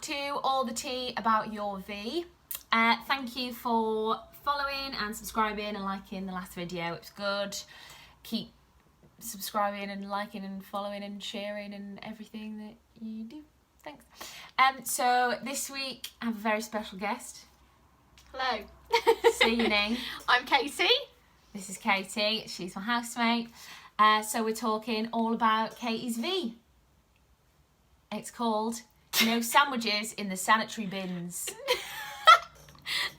to All the Tea About Your V. Thank you for following and subscribing and liking the last video. It was good. Keep subscribing and liking and following and sharing and everything that you do. Thanks. So this week I have a very special guest. Hello. Say your name. I'm Katie. This is Katie. She's my housemate. So we're talking all about Katie's V. It's called No Sandwiches in the Sanitary Bins.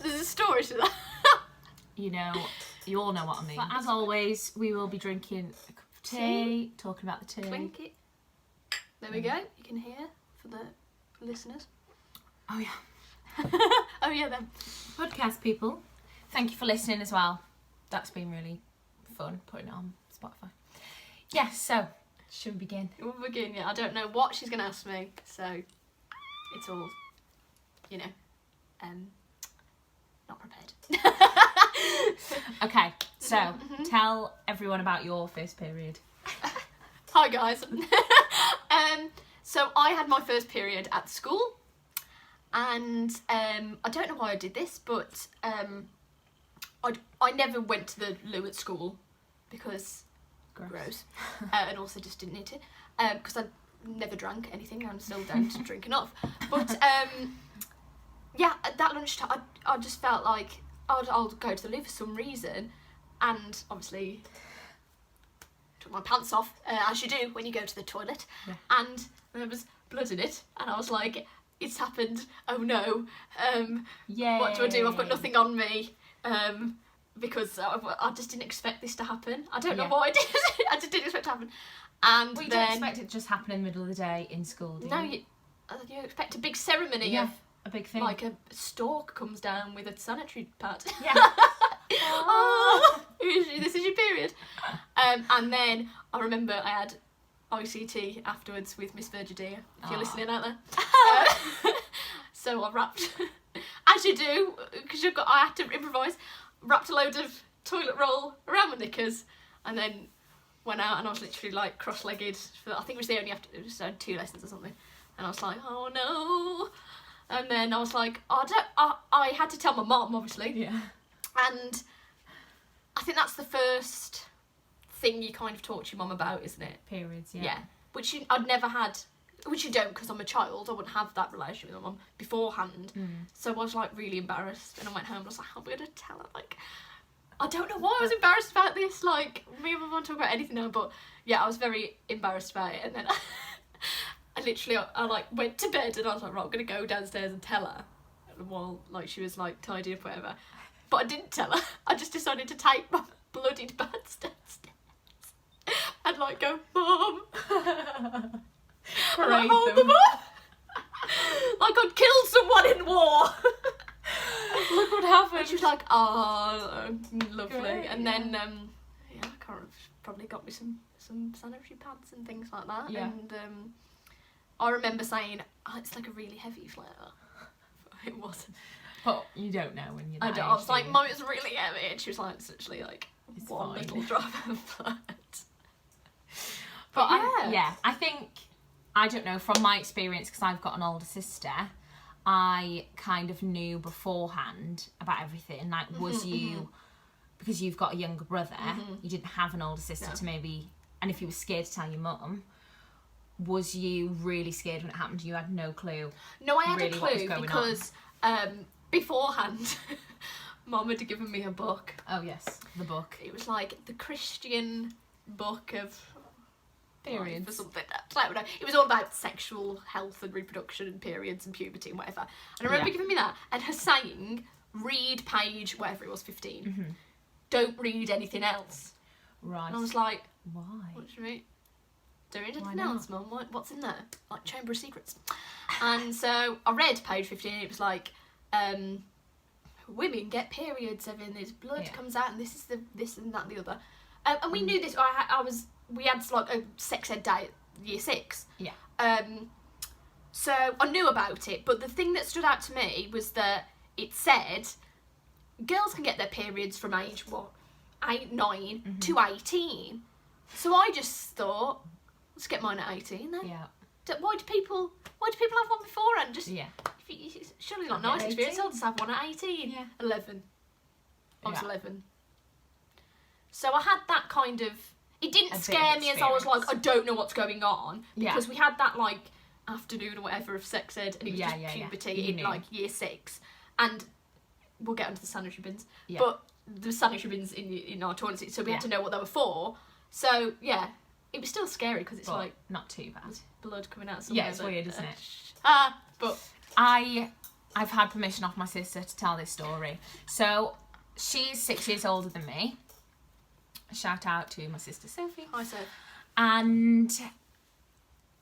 There's a story to that. You know, you all know what I mean. But as always, we will be drinking a cup of tea, talking about the tea. Clink it. There we go. You can hear for the listeners. Oh yeah. Oh yeah, then. Podcast people, thank you for listening as well. That's been really fun putting it on Spotify. Yes, so should we begin? We'll begin, yeah. I don't know what she's going to ask me, so it's all, you know, not prepared. Okay, so tell everyone about your first period. Hi guys. So I had my first period at school, and I don't know why I did this, but I never went to the loo at school because gross. And also just didn't need to, because I never drank anything and still don't drink enough. But yeah, at that lunchtime I just felt like I'll go to the loo for some reason, and obviously took my pants off, as you do when you go to the toilet, yeah. And there was blood in it, and I was like, it's happened, oh no, what do I do? I've got nothing on me, because I just didn't expect this to happen. I don't know what I did. I just didn't expect it to happen. And well, you then, don't expect it to just happen in the middle of the day in school, do you? No, you expect a big ceremony. Yeah, of a big thing. like a stork comes down with a sanitary pad. Yeah. Oh, this is your period. And then I remember I had ICT afterwards with Miss Virginia, if you're listening out there. So I wrapped, as you do, because I had to improvise, wrapped a load of toilet roll around my knickers, and then went out, and I was literally like cross-legged for, I think it was the only it was 2 lessons or something, and I was like, oh no. And then I was like, I had to tell my mum, obviously. Yeah. And I think that's the first thing you kind of talk to your mum about, isn't it? Periods, yeah. Yeah. Which I'd never had, which you don't because I'm a child. I wouldn't have that relationship with my mum beforehand. So I was like really embarrassed, and I went home and I was like, I'm going to tell her. Like, I don't know why I was embarrassed about this. Like, me and my mum talk about anything now, but yeah, I was very embarrassed about it. And then I literally, I like went to bed, and I was like, right, I'm going to go downstairs and tell her while like she was like tidying up, whatever. But I didn't tell her. I just decided to take my bloodied pads downstairs and like go, Mum. And like, hold them up. Like I'd killed someone in war. Look what happened. And she was like, oh, lovely. Great, and then, yeah, I can't have probably got me some sanitary pads and things like that. Yeah. And I remember saying, oh, it's like a really heavy flare. It wasn't. But you don't know when you're that I was like, Mum, it's really heavy. And she was like, it's literally like it's one fine. little drop of blood. But I think, I don't know, from my experience, because I've got an older sister, I kind of knew beforehand about everything. Like, was you, because you've got a younger brother, you didn't have an older sister to maybe, and if you were scared to tell your mum, was you really scared when it happened? You had no clue? No, I had really a clue because beforehand, Mum had given me a book. Oh yes, the book. It was like the Christian book of periods or something. I don't know. It was all about sexual health and reproduction and periods and puberty and whatever. And I remember giving me that, and her saying, read page whatever it was, 15. Don't read anything else. Right. And I was like, why? What do you mean? Don't read anything else, Mum. What's in there? Like Chamber of Secrets. And so I read page 15. And it was like, women get periods, and this blood comes out, and this and that and the other. And we knew this. We had like a sex ed day at year 6. Yeah. So I knew about it, but the thing that stood out to me was that it said girls can get their periods from age 8, 9 to 18. So I just thought, let's get mine at 18 then. Yeah. Why do people have one beforehand? Just Yeah. Surely not Get nice experience. 18. I'll just have one at 18. Yeah. 11. I was Yeah. 11. So I had that kind of. It didn't A bit scare of me as I was like, I experience. don't know what's going on, Yeah. because we had that like afternoon or whatever of sex ed, and it was Yeah, just yeah, yeah. puberty You in knew. like year 6, and we'll get onto the sanitary bins, Yeah. but the sanitary bins in our toilets, so we had to know what they were for. So yeah, it was still scary because it's But like not too bad. blood coming out somewhere. Yeah, it's weird, isn't it? But I've had permission off my sister to tell this story. So she's 6 years older than me. Shout out to my sister Sophie. I said, And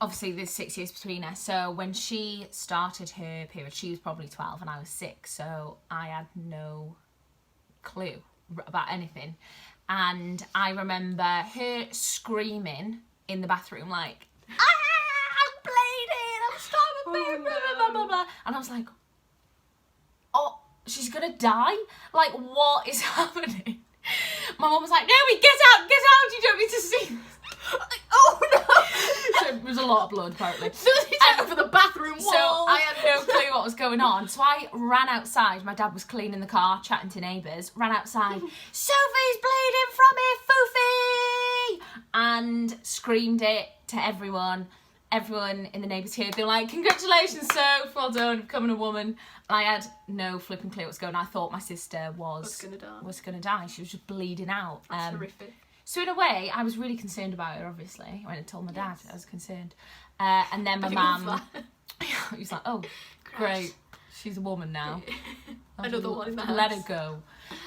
obviously there's 6 years between us. So when she started her period, she was probably 12 and I was 6. So I had no clue about anything. And I remember her screaming in the bathroom like, I'm bleeding, I'm starving, blah, blah, blah, blah. And I was like, oh, she's gonna die? Like, what is happening? My mum was like, Naomi, get out, you don't need to see this. Like, oh no! So it was a lot of blood, apparently. for the bathroom wall. So I had no clue what was going on. So I ran outside. My dad was cleaning the car, chatting to neighbours. Ran outside. Sophie's bleeding from here, Foofy! And screamed it to everyone. Everyone in the neighbours here, they were like, congratulations, Soph, well done, becoming a woman. And I had no flipping clue what was going on. I thought my sister was gonna die. She was just bleeding out. That's horrific. So in a way, I was really concerned about her, obviously. When I told my dad, I was concerned. And then my mum, he was like, oh, great, she's a woman now. Another one in the house. Let her go.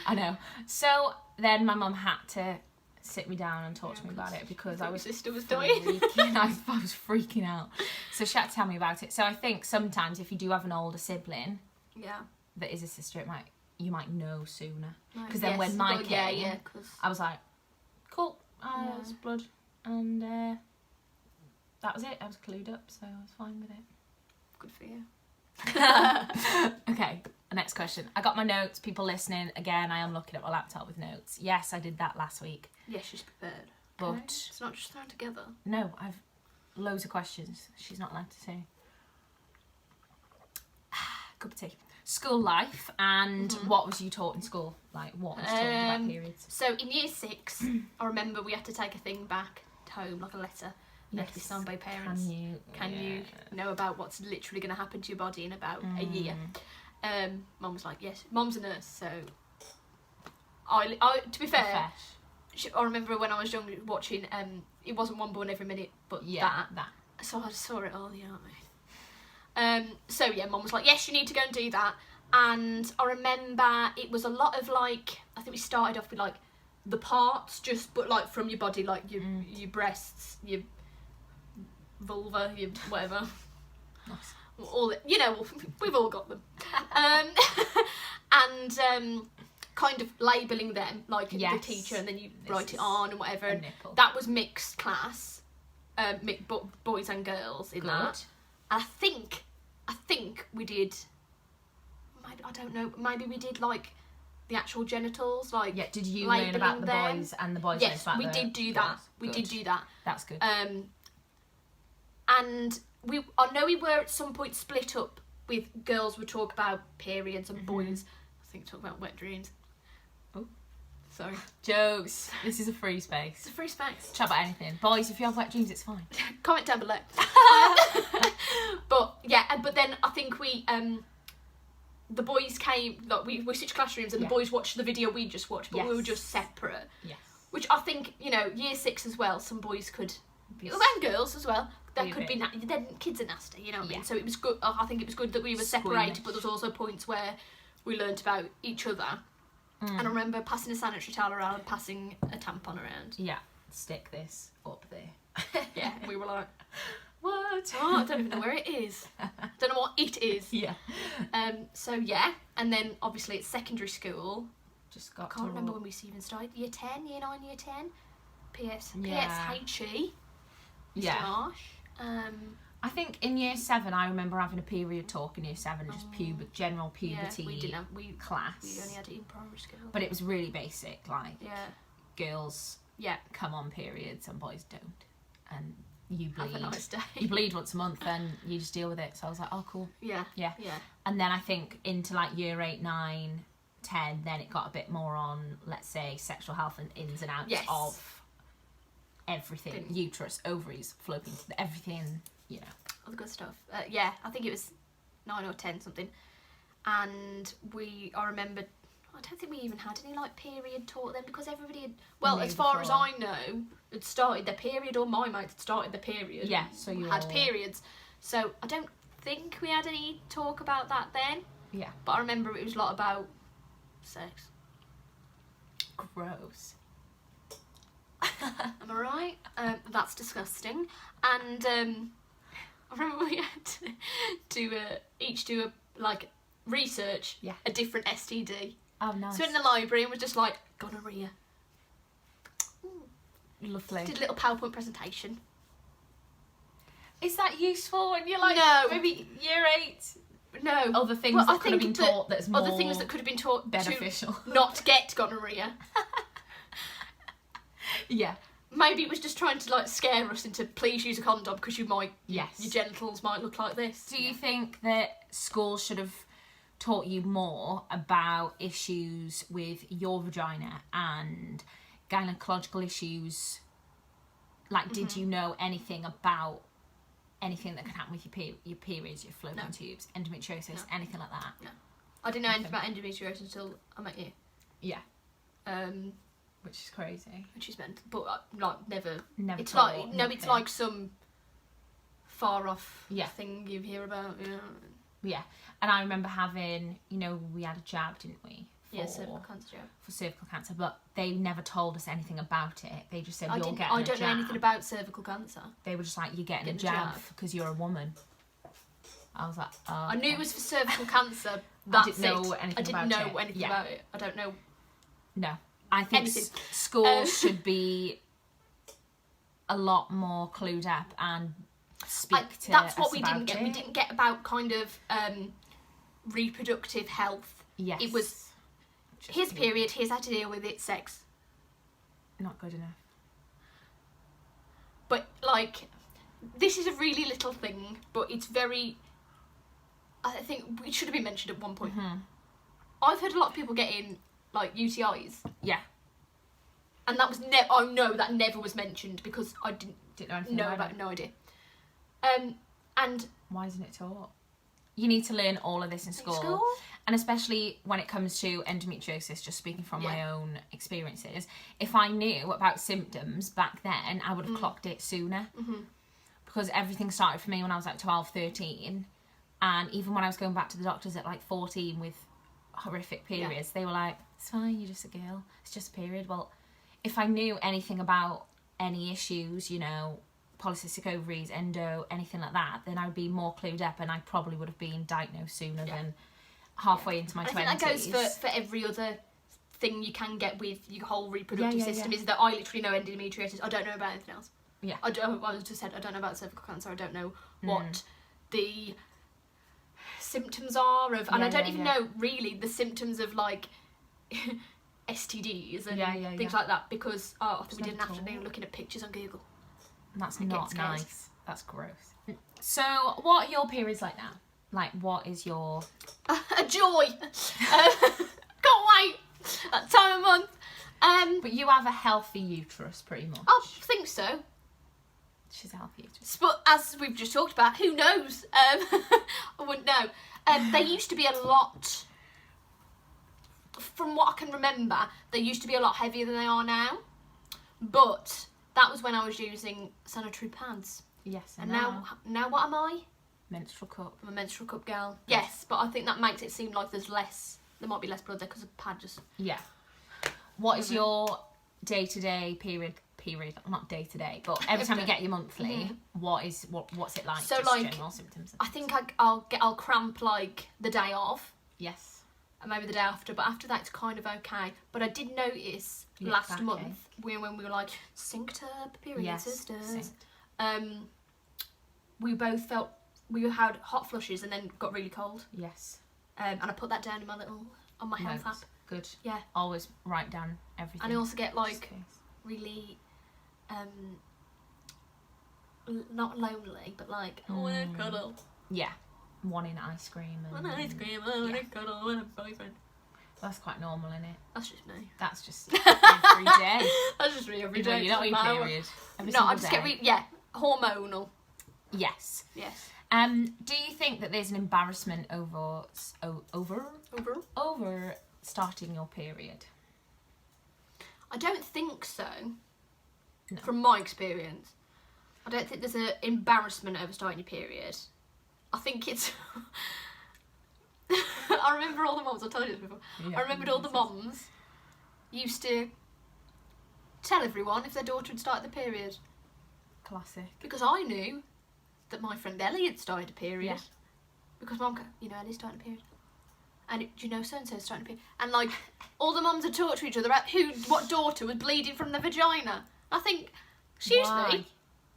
I know. So then my mum had to sit me down and talk to me about it because I was sister was dying. I was freaking out. So she had to tell me about it. So I think sometimes if you do have an older sibling that is a sister, you might know sooner. Because then when mine came, I was like, cool, it's blood. And that was it. I was clued up, so I was fine with it. Good for you. Okay, next question. I got my notes. People listening, again, I am looking at my laptop with notes. Yes, I did that last week. Yes, she's prepared. But okay. It's not just thrown together. No, I've loads of questions she's not allowed to say. Cup of tea. School life, and what was you taught in school? Like, what was taught about periods? So in year 6, I remember we had to take a thing back home, like a letter. It had to be signed by parents. Can you know about what's literally going to happen to your body in about a year? Mum was like, yes. Mum's a nurse, so I to be fair, I remember when I was young watching. It wasn't One Born Every Minute, but that. So I saw it all, you know what I mean? So yeah, Mum was like, yes, you need to go and do that. And I remember it was a lot of like, I think we started off with like the parts, but like from your body, like your breasts, your vulva, your whatever. Nice. All it, you know, we've all got them. And kind of labelling them like the teacher, and then you write it on and whatever. And that was mixed class, boys and girls in that. And I think we did. Maybe, I don't know. Maybe we did like the actual genitals, like did you learn about the boys and the boys? Yes, we did do that. We did do that. That's good. And I know we were at some point split up with girls would talk about periods and boys, I think, talk about wet dreams. Oh, sorry. Jokes. This is a free space. It's a free space. Chat about anything. Boys, if you have wet dreams, it's fine. Comment down below. But then I think we the boys came, like we switched classrooms, and the boys watched the video we just watched, but we were just separate. Yes. Which I think, you know, year 6 as well, some boys could, and girls as well, that could be, then kids are nasty, you know what I mean? So it was good, I think it was good that we were separated, but there's also points where we learnt about each other. And I remember passing a sanitary towel around, passing a tampon around. Yeah, stick this up there. Yeah, we were like, what? Oh, I don't even know where it is. Don't know what it is. Yeah. So yeah, and then obviously it's secondary school. Just got. Can't remember when we even started. Year 10, year 9, year 10. PSHE. Mr. Marsh. I think in year 7 I remember having a period talk in year 7, just general puberty class. We only had it in primary school. But it was really basic, like girls come on periods and boys don't. And you bleed. Have a nice day. You bleed once a month, and you just deal with it. So I was like, oh, cool. Yeah. Yeah. And then I think into like year 8, 9, 10, then it got a bit more on, let's say, sexual health and ins and outs of everything. Uterus, ovaries, fallopian, everything, you know. All the good stuff. Yeah, I think it was 9 or 10 something. And I remember, I don't think we even had any like period taught then, because everybody had, well, as far as I know, had started their period, or my mates had started their period. Yeah, so you had periods. So I don't think we had any talk about that then. Yeah. But I remember it was a lot about sex. Gross. Am I right? That's disgusting. And I remember we had to each do a like research a different STD. Oh, nice. So in the library, and we're just like gonorrhea. Lovely. Did a little PowerPoint presentation. Is that useful when you're like, no, maybe year 8? No. Other things that could have been taught that's more other things that could have been taught beneficial. To not get gonorrhea. Yeah. Maybe it was just trying to like scare us into please use a condom because you might your genitals might look like this. Do you think that schools should have taught you more about issues with your vagina and gynecological issues? Like, did you know anything about anything that can happen with your periods, your fallopian tubes, endometriosis, anything like that? No. I didn't know anything about endometriosis until I met you. Yeah. Which is crazy. Which is meant, but like never. It's taught, like no, it's like some far off thing you hear about. You know. Yeah, and I remember having, you know, we had a jab, didn't we? Cervical cancer jab. For cervical cancer, but they never told us anything about it. They just said, I don't know anything about cervical cancer. They were just like, you're getting a jab because you're a woman. I was like, oh, I knew it was for cervical cancer. I didn't know anything about it. I don't know. No. I think schools should be a lot more clued up and speak to that's what us we about didn't get. it. We didn't get about kind of reproductive health. Yes. It was his period, here's how to deal with it, sex. Not good enough. But like, this is a really little thing, but it's very, I think it should have been mentioned at one point. I've heard a lot of people getting like UTIs. Yeah. And that was I know that never was mentioned because I didn't know anything about it. No idea. And why isn't it taught? You need to learn all of this in school. And especially when it comes to endometriosis, just speaking from my own experiences, if I knew about symptoms back then, I would have clocked it sooner. Because everything started for me when I was like 12, 13. And even when I was going back to the doctors at like 14 with horrific periods, they were like, it's fine, you're just a girl. It's just a period. Well, if I knew anything about any issues, you know, polycystic ovaries, endo, anything like that, then I'd be more clued up and I probably would have been diagnosed sooner than halfway into my 20s. I think that goes for every other thing you can get with your whole reproductive system, is that I literally know endometriosis. I don't know about anything else. Yeah. I just said I don't know about cervical cancer. I don't know what the symptoms are of, and I don't even know really the symptoms of like STDs and things like that, because I think we did an afternoon looking at pictures on Google. That's not nice. That's gross. So, what are your periods like now? Like, what is your... a joy! Can't wait! That time of month. But you have a healthy uterus, pretty much. I think so. She's a healthy uterus. But as we've just talked about, who knows? I wouldn't know. They used to be a lot... From what I can remember, they used to be a lot heavier than they are now. But that was when I was using sanitary pads. Yes, and now what am I? Menstrual cup. I'm a menstrual cup girl. Yes, but I think that makes it seem like there might be less blood there because the pad just... Yeah. What is your day-to-day period, not day-to-day, but every time you get your monthly, what's it like? So, just like, general symptoms. I think I'll cramp like the day of. Yes. And maybe the day after, but after that it's kind of okay. But I did notice last month when we were like synced up, period sisters. Synced. We both felt we had hot flushes and then got really cold. Yes. And I put that down in on my health app. Good. Yeah. Always write down everything. And I also get like really not lonely, but like, I want to cuddle. Yeah. Wanting ice cream. I want ice cream, I want to cuddle, I want a boyfriend. That's quite normal, isn't it? That's just me. That's just every day. That's just me every day. You're not on your period. No, I just get hormonal. Yes. Yes. Do you think that there's an embarrassment over starting your period? I don't think so. No. From my experience, I don't think there's an embarrassment over starting your period. I think it's. I remember all the mums. I told you this before. Yeah, I remembered all the mums used to tell everyone if their daughter had started the period. Classic. Because I knew that my friend Ellie had started a period. Yeah. Because Mum, Ellie's starting a period. And do you know so-and-so's starting a period? And like, all the mums had talked to each other about what daughter was bleeding from their vagina. I think, excuse me.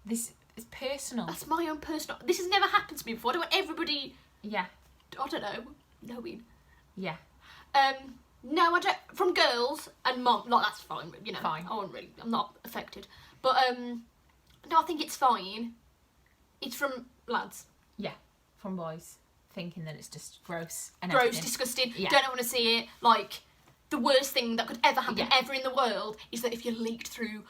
This is personal. That's my own personal. This has never happened to me before. I don't want everybody. Yeah. I don't know. Knowing. Yeah. No, I don't. From girls and mum, like that's fine. Fine. I'm not affected. But no, I think it's fine. It's from lads. Yeah. From boys thinking that it's just gross and Gross, everything. disgusting. Yeah. Don't want to see it. Like the worst thing that could ever happen Yeah. ever in the world is that if you're leaked through.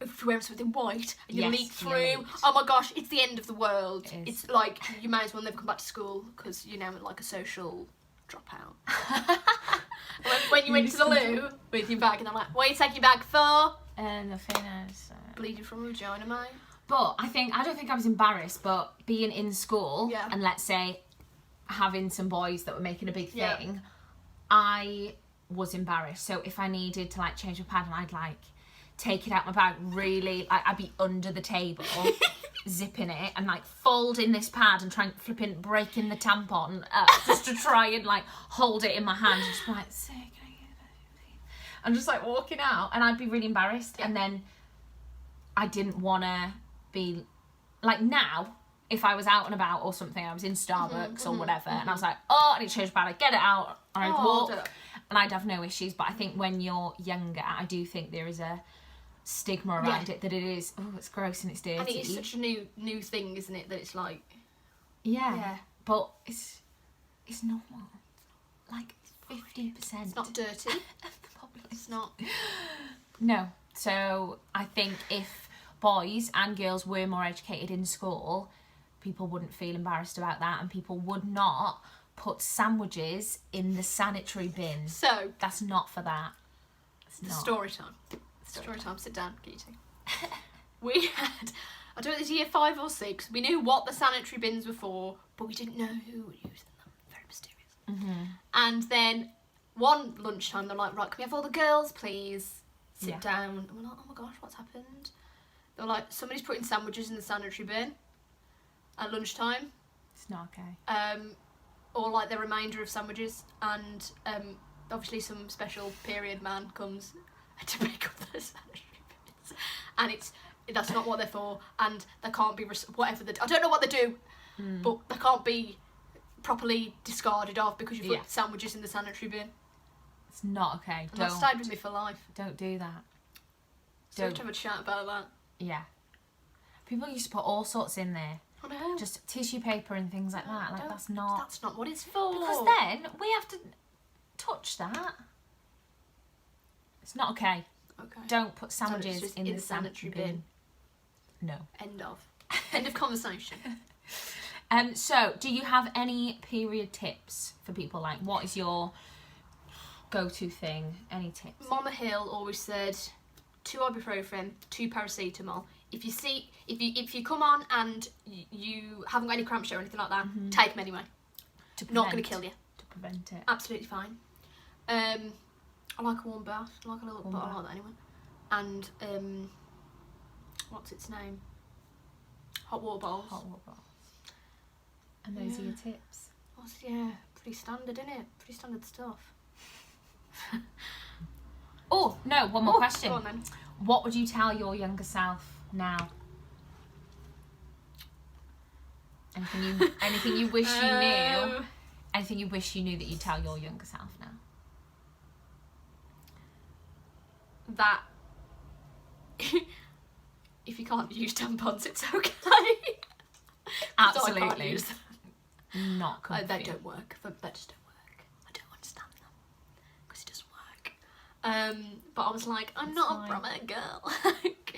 If you're wearing something white and you Yes, leak you're through, leaked. oh my gosh, it's the end of the world. It is. It's like you may as well never come back to school because you're now like a social dropout. when you went to the loo with your bag and I'm like, what are you taking your bag for? And the thing is, Bleeding from a vagina, mate. but I don't think I was embarrassed, but being in school Yeah. and let's say having some boys that were making a big Yeah. thing, I was embarrassed. So if I needed to like change my pad and I'd like take it out my bag really, like I'd be under the table zipping it and like folding this pad and trying breaking the tampon just to try and like hold it in my hand and just be like, so can I get that? And just like walking out and I'd be really embarrassed. Yeah. And then I didn't want to be like, now if I was out and about or something, I was in Starbucks or whatever and I was like, oh, I need to change my pad, I'd get it out and I'd walk and I'd have no issues. But I think when you're younger, I do think there is a stigma around it that it is, oh, it's gross and it's dirty. And it is such a new thing, isn't it? That it's like, yeah. But it's normal. Like 50%. it's not dirty. of the population. It's not. No. So I think if boys and girls were more educated in school, people wouldn't feel embarrassed about that and people would not put sandwiches in the sanitary bin. So That's not for that. It's not. story time. Story time. Sit down, get your tea. We had, I don't know, it was year 5 or 6. We knew what the sanitary bins were for, but we didn't know who would use them. Very mysterious. Mm-hmm. And then one lunchtime, they're like, right, can we have all the girls, please? Sit down. And we're like, oh my gosh, what's happened? They're like, somebody's putting sandwiches in the sanitary bin at lunchtime. It's not okay. Or like the remainder of sandwiches. And obviously some special period man comes to pick up the sanitary bins. And that's not what they're for. And they can't be, whatever they do. I don't know what they do, but they can't be properly discarded off because you put sandwiches in the sanitary bin. It's not okay. And that stayed with me for life. Don't do that. So we have to have a chat about that. Yeah. People used to put all sorts in there. I know. Just tissue paper and things like that. Like that's not what it's for. Because then we have to touch that. It's not okay. Okay. Don't put sandwiches just in the sanitary bin. No. End of. End of conversation. So do you have any period tips for people? Like, what is your go-to thing? Any tips? Mama Hill always said 2 ibuprofen, 2 paracetamol. If you come on and you haven't got any cramps or anything like that, take them anyway. Not going to kill you. To prevent it. Absolutely fine. I like a warm bath. I like a little bottle. I like that anyway. And what's its name? Hot water bottles. Hot water bottles. And those are your tips. Pretty standard, isn't it? Pretty standard stuff. Oh no! One more question. Go on then. What would you tell your younger self now? Anything you wish you knew? Anything you wish you knew that you'd tell your younger self now? That if you can't use tampons, it's okay. Absolutely. I can't use them. Not comfy. They don't work. They just don't work. I don't understand them because it doesn't work. But I was like, I'm not a brummer girl.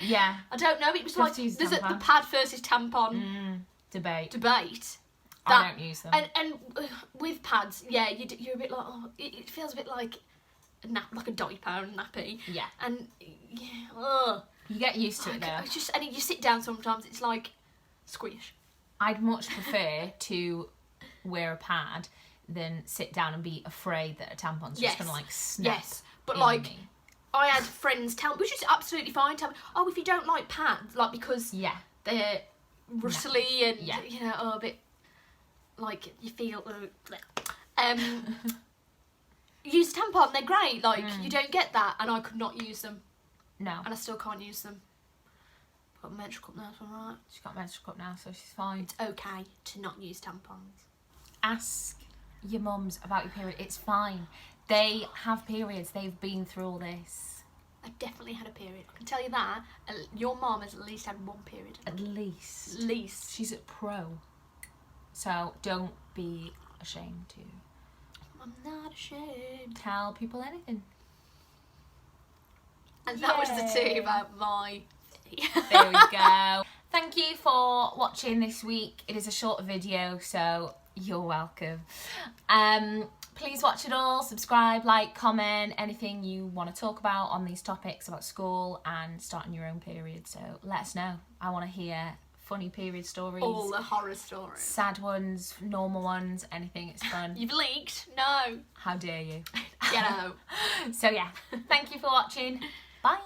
Yeah. I don't know. It was like there's the pad versus tampon debate. I don't use them. And with pads, yeah, you're a bit like, oh, it feels a bit like like a diaper and nappy. Yeah. And yeah, you get used to it though. It's just, and you sit down sometimes, it's like squish. I'd much prefer to wear a pad than sit down and be afraid that a tampon's just gonna like snap. Yes, but in like me. I had friends tell me, which is absolutely fine. Tell me, oh, if you don't like pads, like because they're rustly and you know, a bit like you feel. Use a tampon, they're great. Like you don't get that, and I could not use them. No, and I still can't use them. I've got a menstrual cup now, so I'm alright. She's got a menstrual cup now, so she's fine. It's okay to not use tampons. Ask your mums about your period. It's fine. They have periods. They've been through all this. I've definitely had a period. I can tell you that. Your mum has at least had one period. At least. At least. She's a pro. So don't be ashamed to. I'm not ashamed. Tell people anything. And that was the tea about my... There we go. Thank you for watching this week. It is a short video, so you're welcome. Please watch it all, subscribe, like, comment, anything you want to talk about on these topics about school and starting your own period. So let us know. I want to hear funny period stories. All the horror stories. Sad ones, normal ones, anything. It's fun. You've leaked. No. How dare you. Get out. So yeah, thank you for watching. Bye.